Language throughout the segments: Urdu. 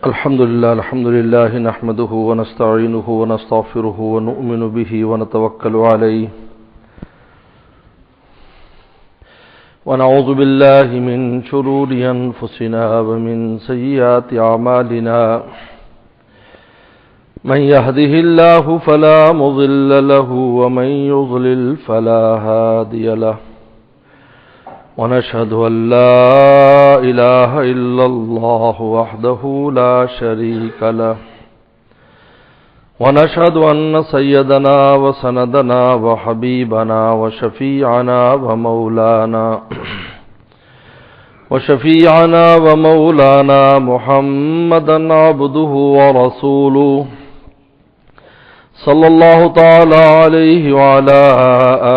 الحمد لله نحمده ونستعينه ونستغفره ونؤمن به ونتوكل عليه ونعوذ بالله من شرور أنفسنا ومن سيئات أعمالنا من يهده الله فلا مضل له ومن يضلل فلا هادي له ونشهد أن لا إله إلا الله وحده لا شريك له ونشهد أن سيدنا وسندنا وحبيبنا وشفيعنا ومولانا محمدا عبده ورسوله صلى الله تعالى عليه وعلى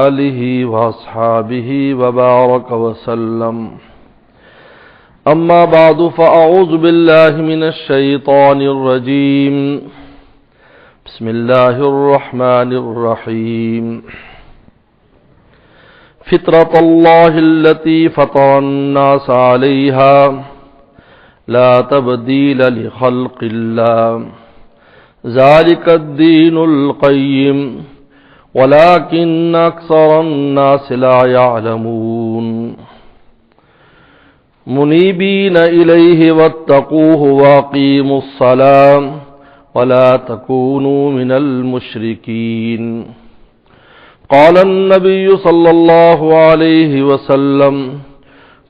آله وأصحابه وبارك وسلم أما بعد فأعوذ بالله من الشيطان الرجيم بسم الله الرحمن الرحيم فطرة الله التي فطر الناس عليها لا تبديل لخلق الله ذلك الدين القيم ولكن أكثر الناس لا يعلمون منيبين إليه واتقوه واقيموا الصلاة ولا تكونوا من المشركين قال النبي صلى الله عليه وسلم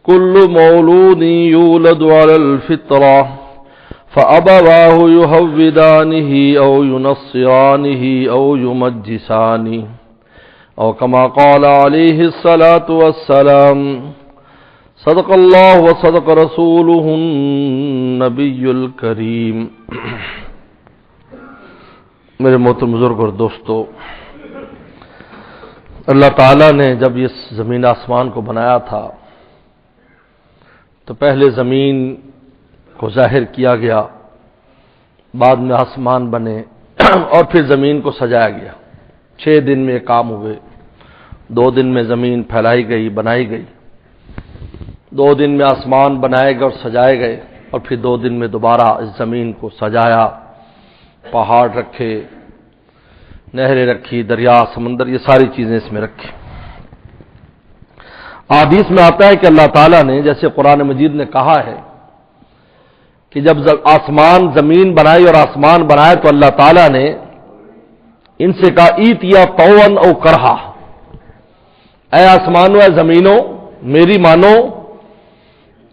كل مولود يولد على الفطرة فأبواه يهودانه أو ينصرانه أو يمجسانه أو كما قال عليه الصلاة والسلام صدق الله وصدق رسوله النبي الكريم. میرے محترم بزرگ اور دوستو، اللہ تعالیٰ نے جب یہ زمین آسمان کو بنایا تھا تو پہلے زمین کو ظاہر کیا گیا، بعد میں آسمان بنے اور پھر زمین کو سجایا گیا. 6 دن میں کام ہوئے. 2 دن میں زمین پھیلائی گئی، بنائی گئی. 2 دن میں آسمان بنائے گئے اور سجائے گئے، اور پھر 2 دن میں دوبارہ اس زمین کو سجایا. پہاڑ رکھے، نہریں رکھی، دریا، سمندر، یہ ساری چیزیں اس میں رکھی. احادیث میں آتا ہے کہ اللہ تعالیٰ نے جیسے قرآن مجید نے کہا ہے کہ جب آسمان زمین بنائی اور آسمان بنائے تو اللہ تعالیٰ نے ان سے کہا ایتیا طوعن او کرہا، اے آسمانوں اے زمینوں میری مانو،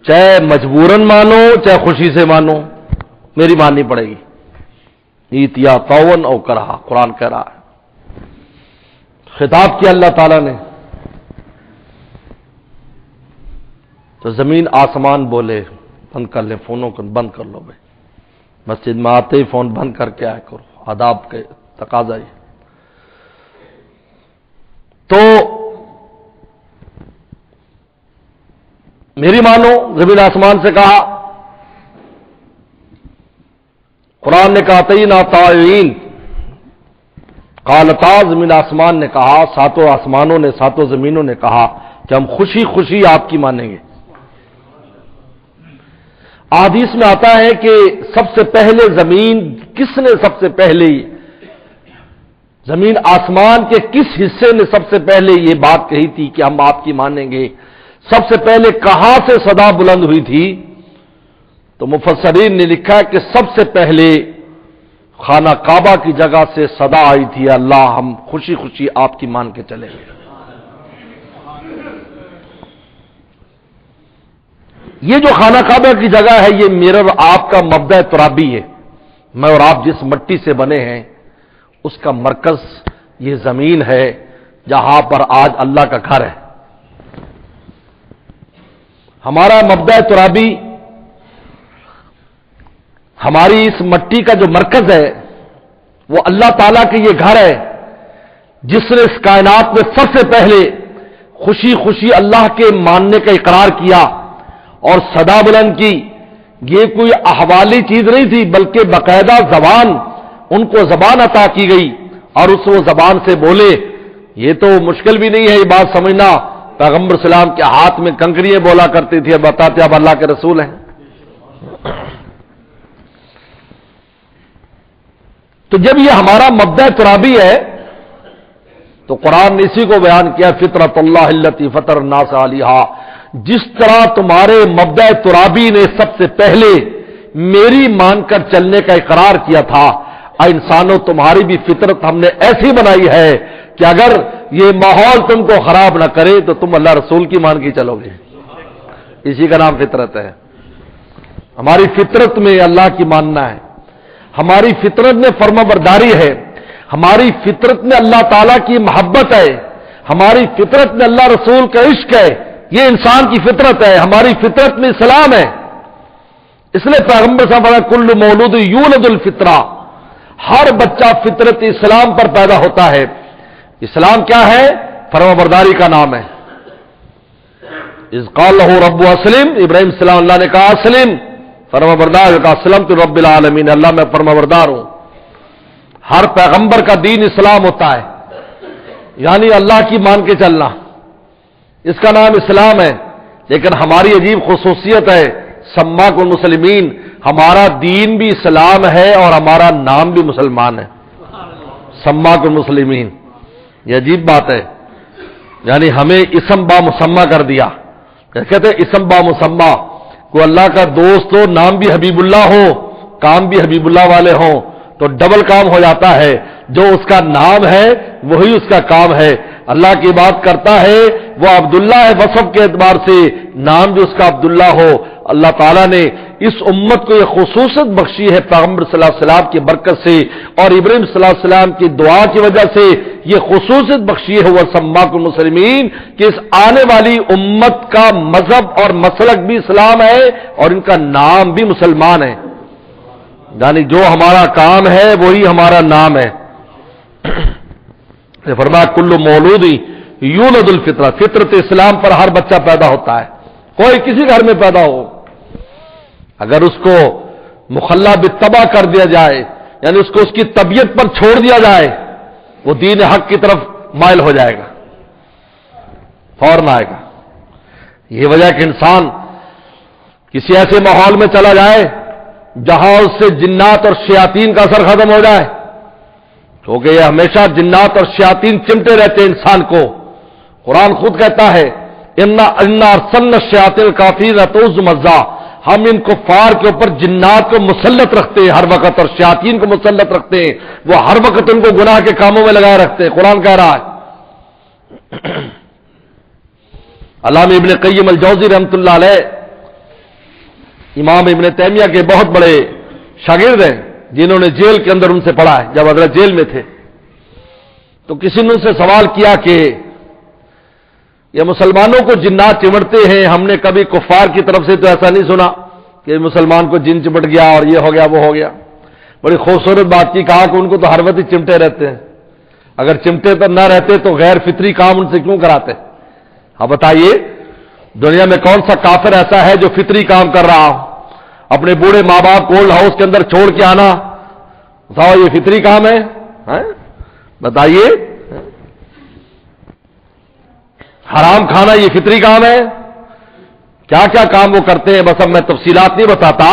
چاہے مجبوراً مانو چاہے خوشی سے مانو، میری ماننی پڑے گی. ایتیا طوعن او کرہا قرآن کہہ رہا ہے. خطاب کیا اللہ تعالیٰ نے تو زمین آسمان بولے بند کر لیں، فونوں کو بند کر لو. بھائی مسجد میں آتے ہی فون بند کر کے آئے کرو، آداب کے تقاضا ہی. تو میری مانو، زمین آسمان سے کہا. قرآن نے کہا تئینا طائعین، قالتا، زمین آسمان نے کہا، ساتوں آسمانوں نے، ساتوں زمینوں نے کہا کہ ہم خوشی خوشی آپ کی مانیں گے. احادیث میں آتا ہے کہ سب سے پہلے زمین کس نے سب سے پہلے زمین آسمان کے کس حصے نے سب سے پہلے یہ بات کہی تھی کہ ہم آپ کی مانیں گے؟ سب سے پہلے کہاں سے صدا بلند ہوئی تھی؟ تو مفسرین نے لکھا کہ سب سے پہلے خانہ کعبہ کی جگہ سے صدا آئی تھی، اللہ ہم خوشی خوشی آپ کی مان کے چلیں گے. یہ جو خانہ کعبہ کی جگہ ہے یہ میرا اور آپ کا مبدأ ترابی ہے. میں اور آپ جس مٹی سے بنے ہیں اس کا مرکز یہ زمین ہے جہاں پر آج اللہ کا گھر ہے. ہمارا مبدأ ترابی، ہماری اس مٹی کا جو مرکز ہے وہ اللہ تعالیٰ کے یہ گھر ہے جس نے اس کائنات میں سب سے پہلے خوشی خوشی اللہ کے ماننے کا اقرار کیا اور صدا بلند کی. یہ کوئی احوالی چیز نہیں تھی بلکہ باقاعدہ زبان، ان کو زبان عطا کی گئی اور اس وہ زبان سے بولے. یہ تو مشکل بھی نہیں ہے یہ بات سمجھنا. پیغمبر سلام کے ہاتھ میں کنکریاں بولا کرتی تھی اور بتاتے اب اللہ کے رسول ہیں. تو جب یہ ہمارا مبدأ ترابی ہے تو قرآن نے اسی کو بیان کیا فطرت اللہ التی فطر الناس علیہا، جس طرح تمہارے مبدأ ترابی نے سب سے پہلے میری مان کر چلنے کا اقرار کیا تھا، انسانوں تمہاری بھی فطرت ہم نے ایسی بنائی ہے کہ اگر یہ ماحول تم کو خراب نہ کرے تو تم اللہ رسول کی مان کی چلو گے. اسی کا نام فطرت ہے. ہماری فطرت میں اللہ کی ماننا ہے، ہماری فطرت میں فرما برداری ہے، ہماری فطرت میں اللہ تعالیٰ کی محبت ہے، ہماری فطرت میں اللہ رسول کا عشق ہے. یہ انسان کی فطرت ہے، ہماری فطرت میں اسلام ہے. اس لیے پیغمبر صاحب فرمایا کل مولود یولد الفطرہ، ہر بچہ فطرت اسلام پر پیدا ہوتا ہے. اسلام کیا ہے؟ فرما برداری کا نام ہے. اذ قال له رب اسلم، ابراہیم السلام اللہ نے کہا اسلم، فرما بردار کا اسلمت رب العالمین، اللہ میں فرما بردار ہوں. ہر پیغمبر کا دین اسلام ہوتا ہے، یعنی اللہ کی مان کے چلنا، اس کا نام اسلام ہے. لیکن ہماری عجیب خصوصیت ہے سماکم المسلمین، ہمارا دین بھی اسلام ہے اور ہمارا نام بھی مسلمان ہے. سماکم المسلمین، یہ عجیب بات ہے. یعنی ہمیں اسم با مسمہ کر دیا. کہتے ہیں اسم با مسمہ، کوئی اللہ کا دوست ہو، نام بھی حبیب اللہ ہو، کام بھی حبیب اللہ والے ہوں تو ڈبل کام ہو جاتا ہے. جو اس کا نام ہے وہی اس کا کام ہے. اللہ کی بات کرتا ہے وہ عبداللہ ہے وصف کے اعتبار سے، نام بھی اس کا عبداللہ ہو. اللہ تعالیٰ نے اس امت کو یہ خصوصیت بخشی ہے پیغمبر صلی اللہ علیہ وسلم کی برکت سے، اور ابراہیم صلی اللہ علیہ وسلم کی دعا کی وجہ سے یہ خصوصیت بخشی ہے وہ سماکم المسلمین، کہ اس آنے والی امت کا مذہب اور مسلک بھی اسلام ہے اور ان کا نام بھی مسلمان ہے. یعنی جو ہمارا کام ہے وہی ہمارا نام ہے. فرمایا کل مولود یولد الفطرہ، فطرت اسلام پر ہر بچہ پیدا ہوتا ہے. کوئی کسی گھر میں پیدا ہو، اگر اس کو مخلہ بالطبع کر دیا جائے، یعنی اس کو اس کی طبیعت پر چھوڑ دیا جائے، وہ دین حق کی طرف مائل ہو جائے گا، فوراً آئے گا. یہ وجہ کہ انسان کسی ایسے ماحول میں چلا جائے جہاں اس سے جنات اور شیاطین کا اثر ختم ہو جائے، کیونکہ یہ ہمیشہ جنات اور شیاطین چمٹے رہتے ہیں انسان کو. قرآن خود کہتا ہے انا ارسلنا الشیاطین الکافرین تعوذ مزہ، ہم ان کفار کے اوپر جنات کو مسلط رکھتے ہیں ہر وقت، اور شیاطین کو مسلط رکھتے ہیں، وہ ہر وقت ان کو گناہ کے کاموں میں لگائے رکھتے ہیں. قرآن کہہ رہا ہے. علامہ ابن قیم الجوزی رحمۃ اللہ علیہ امام ابن تیمیہ کے بہت بڑے شاگرد ہیں، جنہوں نے جیل کے اندر ان سے پڑھا ہے. جب حضرت جیل میں تھے تو کسی نے ان سے سوال کیا کہ یہ مسلمانوں کو جنات چمٹتے ہیں، ہم نے کبھی کفار کی طرف سے تو ایسا نہیں سنا کہ مسلمان کو جن چمٹ گیا اور یہ ہو گیا وہ ہو گیا. بڑی خوبصورت بات کی، کہا کہ ان کو تو ہر وقت ہی چمٹے رہتے ہیں، اگر چمٹے تو نہ رہتے تو غیر فطری کام ان سے کیوں کراتے؟ اب بتائیے دنیا میں کون سا کافر ایسا ہے جو فطری کام کر رہا ہو؟ اپنے بوڑھے ماں باپ کو اولڈ ہاؤس کے اندر چھوڑ کے آنا، بتاؤ یہ فطری کام ہے؟ بتائیے. حرام کھانا یہ فطری کام ہے؟ کیا کیا کام وہ کرتے ہیں، بس اب میں تفصیلات نہیں بتاتا.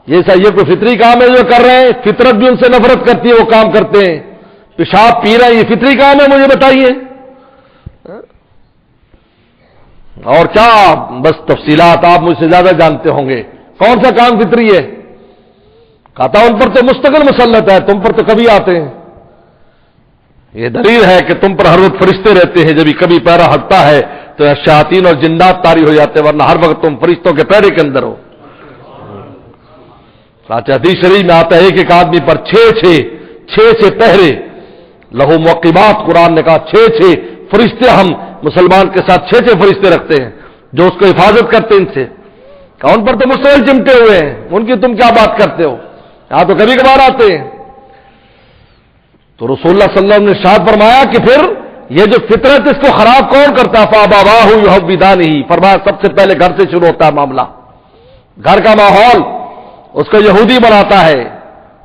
یہ کوئی فطری کام ہے جو کر رہے ہیں؟ فطرت بھی ان سے نفرت کرتی ہے، وہ کام کرتے ہیں. پیشاب پی رہے ہیں، یہ فطری کام ہے؟ مجھے بتائیے. اور کیا بس تفصیلات آپ مجھ سے زیادہ جانتے ہوں گے. کون سا کام فطری ہے؟ کہتا ان پر تو مستقل مسلط ہے، تم پر تو کبھی آتے ہیں. یہ دلیل ہے کہ تم پر ہر وقت فرشتے رہتے ہیں، جب کبھی پیرا ہٹتا ہے تو شیاطین اور جنات طاری ہو جاتے ہیں، ورنہ ہر وقت تم فرشتوں کے پیرے کے اندر ہو. حدیث شریف میں آتا ہے ایک آدمی پر چھ پہرے، لہو موقبات، قرآن نے کہا 6 فرشتے ہم مسلمان کے ساتھ 6 فرشتے رکھتے ہیں جو اس کو حفاظت کرتے ہیں ان سے. ان پر تو مستقل چمٹے ہوئے ہیں، ان کی تم کیا بات کرتے ہو؟ یہاں تو کبھی کبھار آتے ہیں. تو رسول اللہ صلی اللہ علیہ وسلم نے ارشاد فرمایا کہ پھر یہ جو فطرت اس کو خراب کون کرتا ہے؟ فَأَبَوَاهُ يُحَوِّدَانِهِ، فرمایا سب سے پہلے گھر سے شروع ہوتا ہے معاملہ. گھر کا ماحول اس کو یہودی بناتا ہے،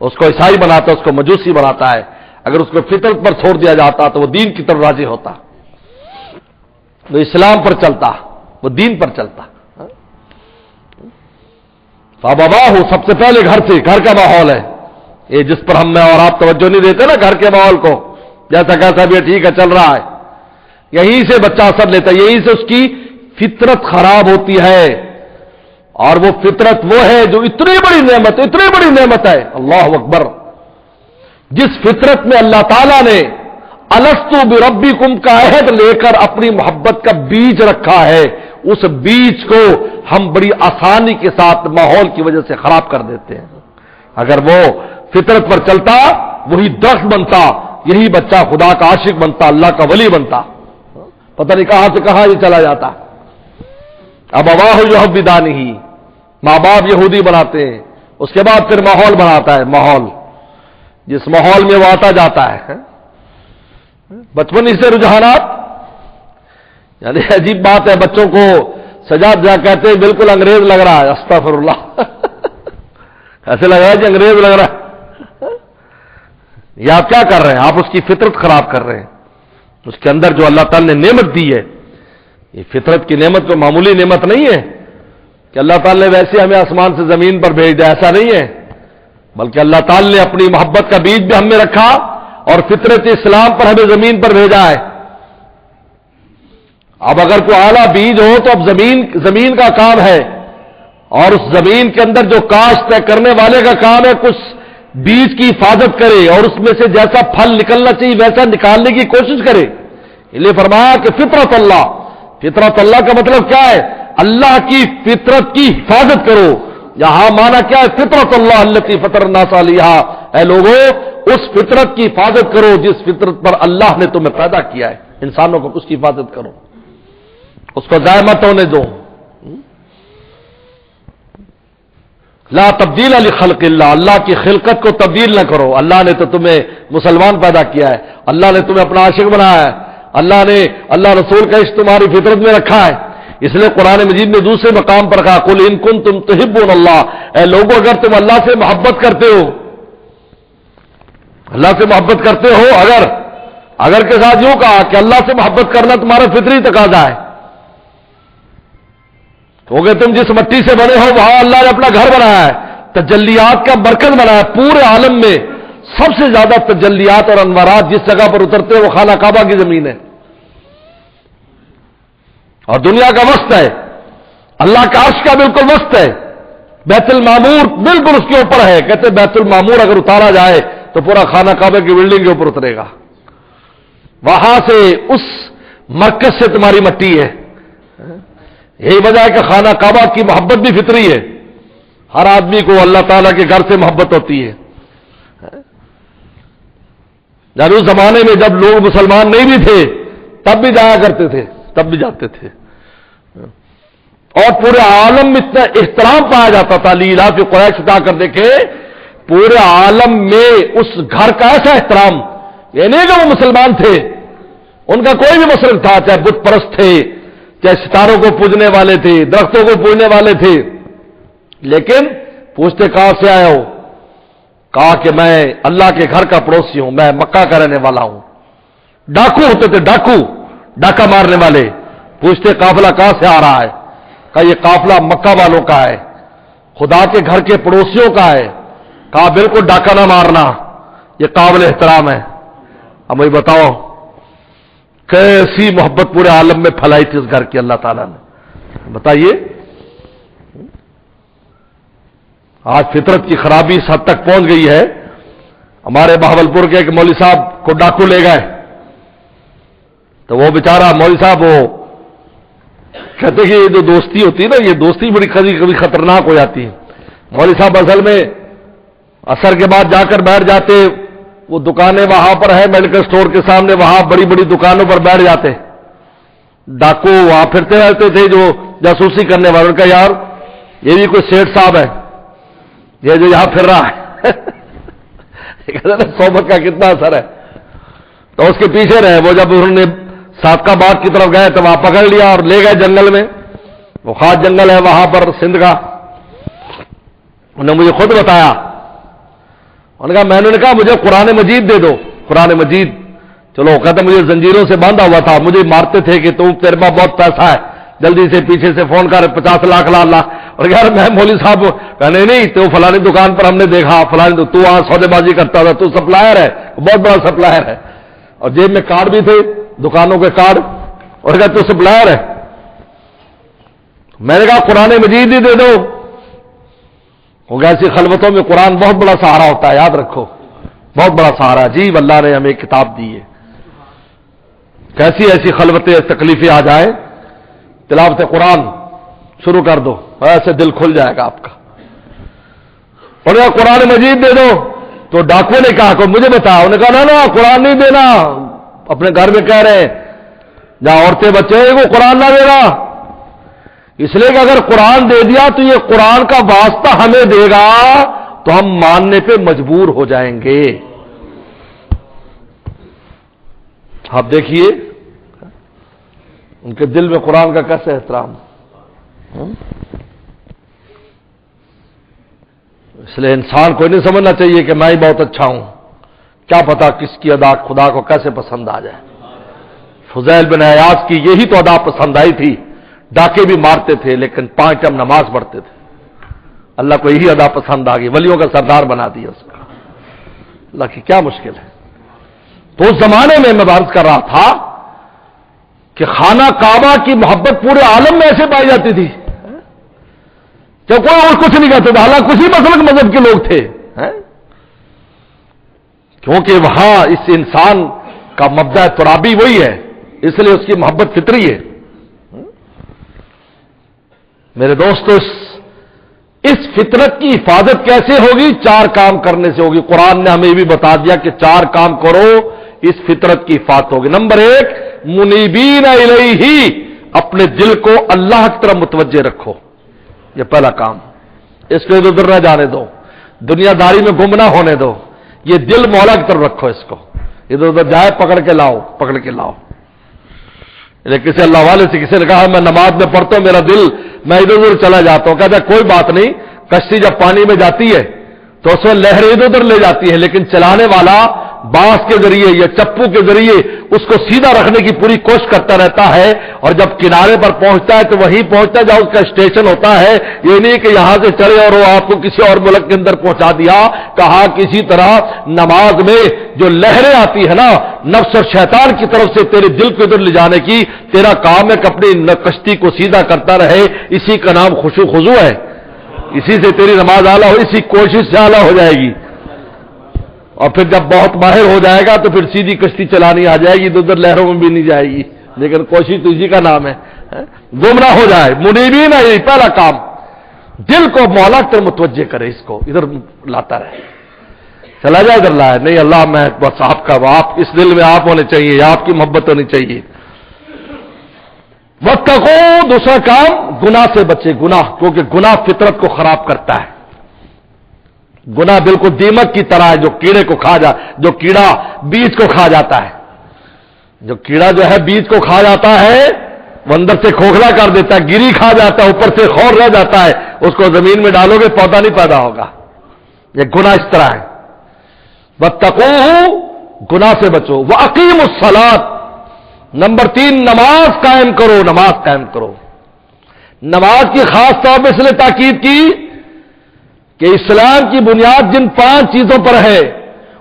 اس کو عیسائی بناتا ہے، اس کو مجوسی بناتا ہے. اگر اس کو فطرت پر چھوڑ دیا جاتا تو وہ دین کی طرف راضی ہوتا، وہ اسلام پر چلتا، وہ دین پر چلتا. فَأَبَوَاهُ سب سے پہلے گھر سے، گھر کا ماحول ہے. یہ جس پر ہم میں اور آپ توجہ نہیں دیتے نا گھر کے ماحول کو، جیسا کیسا بھی ٹھیک ہے چل رہا ہے، یہیں سے بچہ اثر لیتا ہے، یہیں سے اس کی فطرت خراب ہوتی ہے. اور وہ فطرت وہ ہے جو اتنی بڑی نعمت ہے، اللہ اکبر، جس فطرت میں اللہ تعالیٰ نے الستو بربکم کا عہد لے کر اپنی محبت کا بیج رکھا ہے، اس بیج کو ہم بڑی آسانی کے ساتھ ماحول کی وجہ سے خراب کر دیتے ہیں. اگر وہ فطرت پر چلتا وہی درخت بنتا، یہی بچہ خدا کا عاشق بنتا، اللہ کا ولی بنتا. پتہ نہیں کہاں سے کہاں یہ چلا جاتا. اب ابواہ یحودانی، ماں باپ یہودی بناتے ہیں، اس کے بعد پھر ماحول بناتا ہے، ماحول جس ماحول میں وہ آتا جاتا ہے. بچپن ہی سے رجحانات، یعنی عجیب بات ہے، بچوں کو سجاد جا کہتے ہیں بالکل انگریز لگ رہا ہے، استغفر اللہ ایسے لگ رہا ہے کہ انگریز لگ رہا ہے. یہ آپ کیا کر رہے ہیں؟ آپ اس کی فطرت خراب کر رہے ہیں. اس کے اندر جو اللہ تعالی نے نعمت دی ہے، یہ فطرت کی نعمت تو معمولی نعمت نہیں ہے کہ اللہ تعالی نے ویسے ہمیں آسمان سے زمین پر بھیج دیا، ایسا نہیں ہے، بلکہ اللہ تعالی نے اپنی محبت کا بیج بھی ہم میں رکھا اور فطرت اسلام پر ہمیں زمین پر بھیجا ہے. اب اگر کوئی اعلیٰ بیج ہو تو اب زمین کا کام ہے، اور اس زمین کے اندر جو کاشت کرنے والے کا کام ہے کچھ بیج کی حفاظت کرے اور اس میں سے جیسا پھل نکلنا چاہیے ویسا نکالنے کی کوشش کرے. اس لیے فرمایا کہ فطرت اللہ کا مطلب کیا ہے؟ اللہ کی فطرت کی حفاظت کرو. یہاں مانا کیا ہے؟ فطرت اللہ التی فطر الناس علیہا، اے لوگوں اس فطرت کی حفاظت کرو جس فطرت پر اللہ نے تمہیں پیدا کیا ہے. انسانوں کو اس کی حفاظت کرو، اس کو ضائع مت ہونے دو. لا تبدیل لخلق اللہ، اللہ کی خلقت کو تبدیل نہ کرو. اللہ نے تو تمہیں مسلمان پیدا کیا ہے، اللہ نے تمہیں اپنا عاشق بنایا ہے، اللہ نے اللہ رسول کا عشق تمہاری فطرت میں رکھا ہے. اس لیے قرآن مجید نے دوسرے مقام پر کہا قل ان کنتم تحبون اللہ، اے لوگوں اگر تم اللہ سے محبت کرتے ہو، اللہ سے محبت کرتے ہو، اگر کے ساتھ یوں کہا کہ اللہ سے محبت کرنا تمہارا فطری تقاضا ہے، کیونکہ تم جس مٹی سے بنے ہو وہاں اللہ نے اپنا گھر بنایا ہے، تجلیات کا مرکز بنایا ہے. پورے عالم میں سب سے زیادہ تجلیات اور انوارات جس جگہ پر اترتے ہیں وہ خانہ کعبہ کی زمین ہے، اور دنیا کا وسط ہے، اللہ کا عرش کا بالکل وسط ہے. بیت المعمور بالکل اس کے اوپر ہے. کہتے ہیں بیت المعمور اگر اتارا جائے تو پورا خانہ کعبہ کی بلڈنگ کے اوپر اترے گا. وہاں سے اس مرکز سے تمہاری مٹی ہے. یہی وجہ ہے کہ خانہ کعبہ کی محبت بھی فطری ہے. ہر آدمی کو اللہ تعالیٰ کے گھر سے محبت ہوتی ہے. یعنی اس زمانے میں جب لوگ مسلمان نہیں بھی تھے تب بھی جایا کرتے تھے، تب بھی جاتے تھے، اور پورے عالم میں اتنا احترام پایا جاتا تھا. لیلاف قریش اٹھا کر دیکھے، پورے عالم میں اس گھر کا ایسا احترام، یہ نہیں کہ وہ مسلمان تھے، ان کا کوئی بھی مسلک تھا، چاہے بت پرست تھے، چاہے ستاروں کو پوجنے والے تھے، درختوں کو پوجنے والے تھے، لیکن پوچھتے کہاں سے آئے ہو؟ کہا کہ میں اللہ کے گھر کا پڑوسی ہوں، میں مکہ کا رہنے والا ہوں. ڈاکو ہوتے تھے، ڈاکہ مارنے والے. پوچھتے قافلہ کہاں سے آ رہا ہے؟ کہا یہ قافلہ مکہ والوں کا ہے، خدا کے گھر کے پڑوسیوں کا ہے. کہا بالکل ڈاکہ نہ مارنا، یہ قابل احترام ہے. اب مجھے بتاؤ کیسی محبت پورے عالم میں پھیلائی تھی اس گھر کی اللہ تعالیٰ نے. بتائیے آج فطرت کی خرابی اس حد تک پہنچ گئی ہے. ہمارے بہاولپور کے ایک مولوی صاحب کو ڈاکو لے گئے تو وہ بیچارہ مولوی صاحب وہ کہتے کہ یہ جو دوستی ہوتی ہے نا، یہ دوستی بڑی کبھی خطرناک ہو جاتی ہے. مولوی صاحب اصل میں عصر کے بعد جا کر بیٹھ جاتے، وہ دکانیں وہاں پر ہے میڈیکل سٹور کے سامنے، وہاں بڑی بڑی دکانوں پر بیٹھ جاتے. ڈاکو وہاں پھرتے رہتے تھے جو جاسوسی کرنے والے. ان کا یار یہ بھی کوئی سیٹ صاحب ہے یہ جو یہاں پھر رہا ہے صحبت کا کتنا اثر ہے. تو اس کے پیچھے رہے. وہ جب انہوں نے صادقہ باغ کی طرف گئے تو وہاں پکڑ لیا اور لے گئے جنگل میں. وہ خاص جنگل ہے وہاں پر سندھ کا. انہوں نے مجھے خود بتایا. انہوں نے کہا میں نے کہا مجھے قرآن مجید دے دو. قرآن مجید چلو کہتے مجھے زنجیروں سے باندھا ہوا تھا، مجھے مارتے تھے کہ تم تیرے پاس بہت پیسہ ہے جلدی سے پیچھے سے فون کر 50 لاکھ لا اور یار میں مولوی صاحب کہنے نہیں تو فلانی دکان پر ہم نے دیکھا فلانی تو وہاں سودے بازی کرتا تھا، تو سپلائر ہے، بہت بڑا سپلائر ہے، اور جیب میں کارڈ بھی تھے دکانوں کے کارڈ، اور کہا تو سپلائر ہے۔ میں نے کہا قرآن مجید ہی دے دو، وہ ایسی خلوتوں میں قرآن بہت بڑا سہارا ہوتا ہے، یاد رکھو بہت بڑا سہارا۔ عجیب اللہ نے ہمیں کتاب دی ہے، کیسی ایسی خلوتیں تکلیفیں آ جائیں، تلاوت قرآن شروع کر دو، ایسے دل کھل جائے گا آپ کا۔ اور یا قرآن مجید دے دو، تو ڈاکو نے کہا کہ مجھے بتا، انہوں نے کہا نا قرآن نہیں دینا، اپنے گھر میں کہہ رہے ہیں جہاں عورتیں بچے ہیں وہ قرآن نہ دینا، اس لیے کہ اگر قرآن دے دیا تو یہ قرآن کا واسطہ ہمیں دے گا تو ہم ماننے پہ مجبور ہو جائیں گے۔ آپ دیکھیے ان کے دل میں قرآن کا کیسے احترام، اس لیے انسان کو نہیں سمجھنا چاہیے کہ میں ہی بہت اچھا ہوں، کیا پتا کس کی ادا خدا کو کیسے پسند آ جائے۔ فضیل بن عیاض کی یہی تو ادا پسند آئی تھی، ڈاکے بھی مارتے تھے لیکن 5 ٹائم نماز پڑھتے تھے، اللہ کو یہی ادا پسند آ گئی، ولیوں کا سردار بنا دیا اس کو۔ اللہ کی کیا مشکل ہے۔ تو اس زمانے میں عرض کر رہا تھا کہ خانہ کعبہ کی محبت پورے عالم میں ایسے پائی جاتی تھی کہ کوئی اور کچھ نہیں کہتے تھے، حالانکہ کچھ ہی مسلک مذہب کے لوگ تھے، کیونکہ وہاں اس انسان کا مبدأ ترابی وہی ہے، اس لیے اس کی محبت فطری ہے۔ میرے دوستو اس فطرت کی حفاظت کیسے ہوگی؟ 4 کام کرنے سے ہوگی۔ قرآن نے ہمیں بھی بتا دیا کہ 4 کام کرو اس فطرت کی حفاظت ہوگی۔ نمبر 1 منیبین الیہ، اپنے دل کو اللہ کی طرف متوجہ رکھو، یہ پہلا کام، اس کو ادھر ادھر نہ جانے دو، دنیا داری میں گم نہ ہونے دو، یہ دل مولا کی طرف رکھو، اس کو ادھر ادھر جائے پکڑ کے لاؤ۔ کسی اللہ والے سے کسی نے کہا میں نماز میں پڑھتا ہوں میرا دل میں ادھر ادھر چلا جاتا ہوں، کہتا ہے کوئی بات نہیں، کشتی جب پانی میں جاتی ہے تو اس میں لہریں ادھر ادھر لے جاتی ہیں، لیکن چلانے والا بانس کے ذریعے یا چپو کے ذریعے اس کو سیدھا رکھنے کی پوری کوشش کرتا رہتا ہے، اور جب کنارے پر پہنچتا ہے تو وہیں پہنچتا ہے جہاں اس کا اسٹیشن ہوتا ہے، یہ نہیں کہ یہاں سے چڑھے اور وہ آپ کو کسی اور ملک کے اندر پہنچا دیا۔ کہا کسی طرح نماز میں جو لہریں آتی ہے نا نفس اور شیطان کی طرف سے تیرے دل کو ادھر لے جانے کی، تیرا کام ہے کہ اپنی کشتی کو سیدھا کرتا رہے، اسی کا نام خشوع خضوع ہے، اسی سے تیری نماز اعلیٰ ہو، اسی کوشش سے اعلیٰ ہو جائے گی، اور پھر جب بہت ماہر ہو جائے گا تو پھر سیدھی کشتی چلانی آ جائے گی، تو ادھر لہروں میں بھی نہیں جائے گی، لیکن کوشش تو اسی کا نام ہے، گمراہ ہو جائے۔ منیبین ہے، یہی پہلا کام، دل کو مولا کی طرف متوجہ کرے، اس کو ادھر لاتا رہے، چلا جائے ادھر لائے نہیں، اللہ میں بس آپ کا، آپ اس دل میں آپ ہونے چاہیے، آپ کی محبت ہونی چاہیے۔ واتقو، دوسرا کام گناہ سے بچے، گناہ، کیونکہ گناہ فطرت کو خراب کرتا ہے۔ گناہ بالکل دیمک کی طرح ہے جو کیڑے کو جو کیڑا بیج کو کھا جاتا ہے، جو کیڑا جو ہے بیج کو کھا جاتا ہے وہ اندر سے کھوکھلا کر دیتا ہے، گری کھا جاتا ہے، اوپر سے خور رہ جاتا ہے، اس کو زمین میں ڈالو گے پودا نہیں پیدا ہوگا، یہ گناہ اس طرح ہے۔ واتقوہ، گناہ سے بچو، واقیموا الصلاۃ، نمبر 3 نماز قائم کرو، نماز قائم کرو۔ نماز کی خاص طور پہ اس لیے تاکید کی کہ اسلام کی بنیاد جن 5 چیزوں پر ہے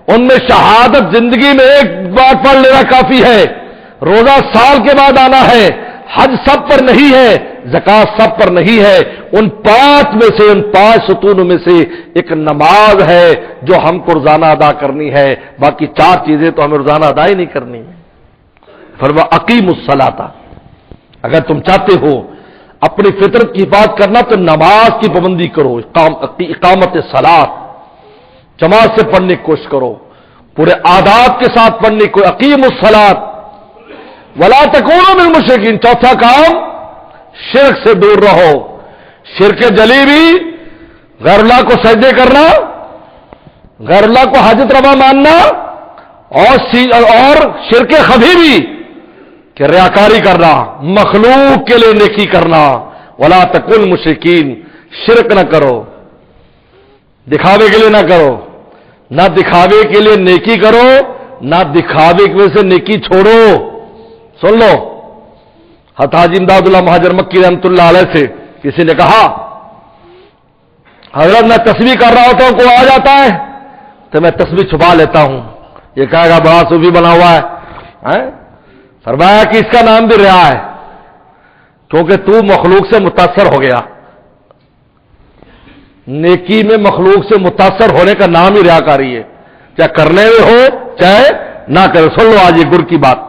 ان میں شہادت زندگی میں ایک بار پڑھ لینا کافی ہے، روزہ سال کے بعد آنا ہے، حج سب پر نہیں ہے، زکات سب پر نہیں ہے، ان 5 میں سے، ان 5 ستونوں میں سے ایک نماز ہے جو ہم کو روزانہ ادا کرنی ہے، باقی 4 چیزیں تو ہمیں روزانہ ادا ہی نہیں کرنی۔ فرمایا اقیموا الصلاۃ، اگر تم چاہتے ہو اپنی فطرت کی حفاظت کرنا تو نماز کی پابندی کرو، اقامت صلاۃ، جماعت سے پڑھنے کی کوشش کرو، پورے آداب کے ساتھ پڑھنے کو، اقیموا الصلاۃ ولا تکونوا من المشرکین۔ چوتھا کام شرک سے دور رہو، شرک جلی بھی، غیر اللہ کو سجدے کرنا، غیر اللہ کو حاجت روا ماننا، اور شرک خفی بھی کہ ریاکاری کرنا، مخلوق کے لیے نیکی کرنا، ولا تکن مشرکین، شرک نہ کرو، دکھاوے کے لیے نہ کرو، نہ دکھاوے کے لیے نیکی کرو، نہ دکھاوے کی وجہ سے نیکی چھوڑو۔ سن لو، حاجی امداد اللہ مہاجر مکی رحمۃ اللہ علیہ سے کسی نے کہا حضرت میں تسبیح کر رہا ہوتا ہوں کوئی آ جاتا ہے تو میں تسبیح چھپا لیتا ہوں، یہ کہے گا بڑا صوفی بنا ہوا ہے۔ فرمایا کہ اس کا نام بھی ریا ہے، کیونکہ تو مخلوق سے متاثر ہو گیا۔ نیکی میں مخلوق سے متاثر ہونے کا نام ہی ریاکاری ہے، چاہے کرنے میں ہو چاہے نہ کرے۔ سن لو آج یہ گر کی بات،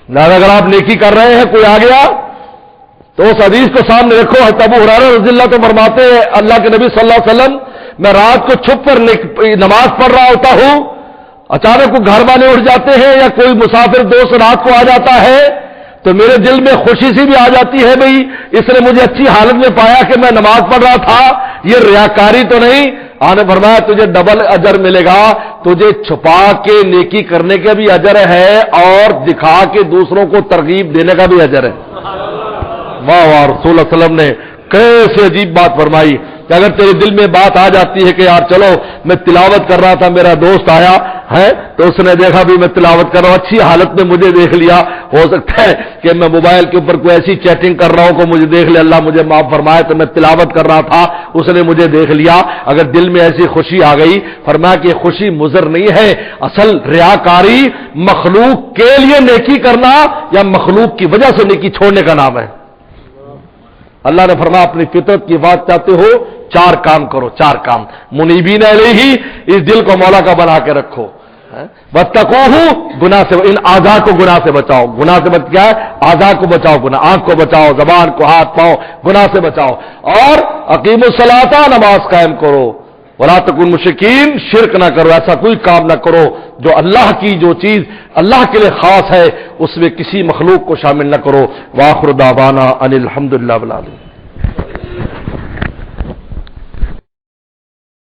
لہذا اگر آپ نیکی کر رہے ہیں کوئی آ گیا تو اس حدیث کو سامنے رکھو۔ حضرت ابو ہریرہ رضی اللہ تو فرماتے ہیں اللہ کے نبی صلی اللہ علیہ وسلم میں رات کو چھپ کر نماز پڑھ رہا ہوتا ہوں، اچانک کو گھر والے اٹھ جاتے ہیں یا کوئی مسافر دوست رات کو آ جاتا ہے تو میرے دل میں خوشی سی بھی آ جاتی ہے، بھئی اس نے مجھے اچھی حالت میں پایا کہ میں نماز پڑھ رہا تھا، یہ ریاکاری تو نہیں۔ آنے فرمایا تجھے ڈبل اجر ملے گا، تجھے چھپا کے نیکی کرنے کا بھی اجر ہے اور دکھا کے دوسروں کو ترغیب دینے کا بھی اجر ہے۔ واہ واہ، رسول اللہ علیہ وسلم نے کیسے عجیب بات فرمائی کہ اگر تیرے دل میں بات آ جاتی ہے کہ یار چلو میں تلاوت کر رہا تھا، میرا دوست آیا ہے تو اس نے دیکھا بھی میں تلاوت کر رہا ہوں، اچھی حالت میں مجھے دیکھ لیا، ہو سکتا ہے کہ میں موبائل کے اوپر کوئی ایسی چیٹنگ کر رہا ہوں کہ مجھے دیکھ لے، اللہ مجھے معاف فرمائے، تو میں تلاوت کر رہا تھا اس نے مجھے دیکھ لیا، اگر دل میں ایسی خوشی آ گئی، فرمایا کہ خوشی مضر نہیں ہے، اصل ریاکاری مخلوق کے لیے نیکی کرنا یا مخلوق کی وجہ سے نیکی چھوڑنے کا نام ہے۔ اللہ نے فرمایا اپنی فطرت کی بات چاہتے ہو 4 کام کرو، 4 کام منیبین الیہ، اس دل کو مولا کا بنا کے رکھو، واتقوہ، گناہ سے، ان اعضاء کو گناہ سے بچاؤ، گناہ سے بچ کیا ہے؟ اعضاء کو بچاؤ، گناہ، آنکھ کو بچاؤ، زبان کو، ہاتھ پاؤں، گناہ سے بچاؤ، اور اقیموا الصلاۃ، نماز قائم کرو، ولا تکونوا مشرکین، شرک نہ کرو، ایسا کوئی کام نہ کرو جو اللہ کی جو چیز اللہ کے لیے خاص ہے اس میں کسی مخلوق کو شامل نہ کرو۔ وآخر دعوانا ان الحمدللہ رب العالمین۔